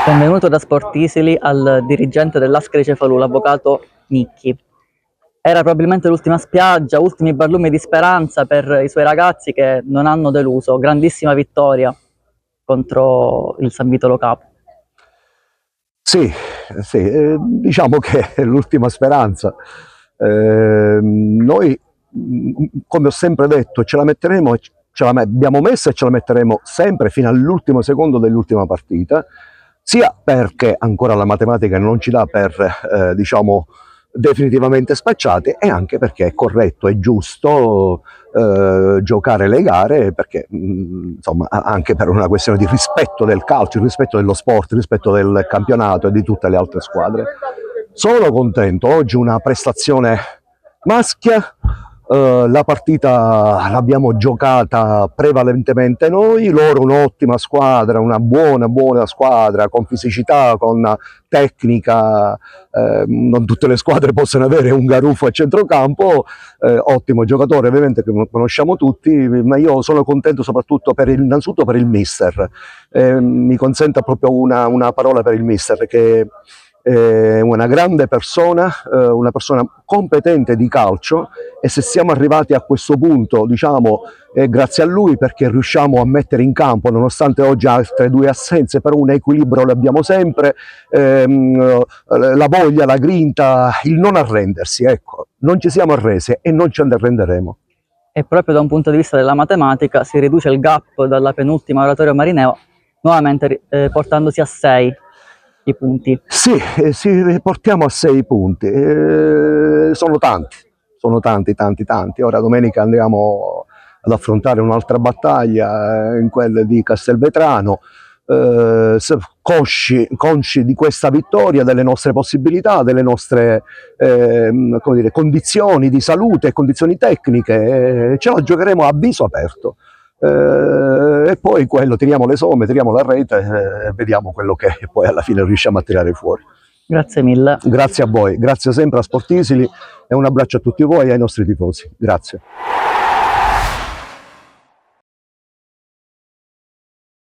Benvenuto da Sportisili al dirigente dell'Ascari Cefalù, l'avvocato Nicchi. Era probabilmente l'ultima spiaggia, ultimi barlumi di speranza per i suoi ragazzi che non hanno deluso. Grandissima vittoria contro il San Vito Lo Capo. Sì, sì, diciamo che è l'ultima speranza. Noi, come ho sempre detto, ce la metteremo, abbiamo messa e ce la metteremo sempre fino all'ultimo secondo dell'ultima partita, sia perché ancora la matematica non ci dà per, diciamo, definitivamente spacciate, e anche perché è corretto, è giusto giocare le gare, perché insomma anche per una questione di rispetto del calcio, il rispetto dello sport, il rispetto del campionato e di tutte le altre squadre. Sono contento, oggi una prestazione maschia. La partita l'abbiamo giocata prevalentemente noi, loro un'ottima squadra, una buona squadra, con fisicità, con tecnica. Non tutte le squadre possono avere un Garufo a centrocampo, ottimo giocatore ovviamente che conosciamo tutti, ma io sono contento soprattutto innanzitutto per il mister. Mi consenta proprio una parola per il mister, che una grande persona, una persona competente di calcio, e se siamo arrivati a questo punto, diciamo, è grazie a lui, perché riusciamo a mettere in campo, nonostante oggi altre due assenze, però un equilibrio l'abbiamo sempre, la voglia, la grinta, il non arrendersi, ecco, non ci siamo arresi e non ci arrenderemo. E proprio da un punto di vista della matematica si riduce il gap dalla penultima Oratorio Marineo, nuovamente portandosi a 6 i punti. Sì, si portiamo a 6 punti, sono tanti. Ora domenica andiamo ad affrontare un'altra battaglia, in quella di Castelvetrano, consci di questa vittoria, delle nostre possibilità, delle nostre come dire, condizioni di salute e condizioni tecniche, ce la giocheremo a viso aperto. E poi tiriamo le somme, tiriamo la rete e vediamo quello che poi alla fine riusciamo a tirare fuori. Grazie mille. Grazie a voi, grazie sempre a Sportisili e un abbraccio a tutti voi e ai nostri tifosi. Grazie.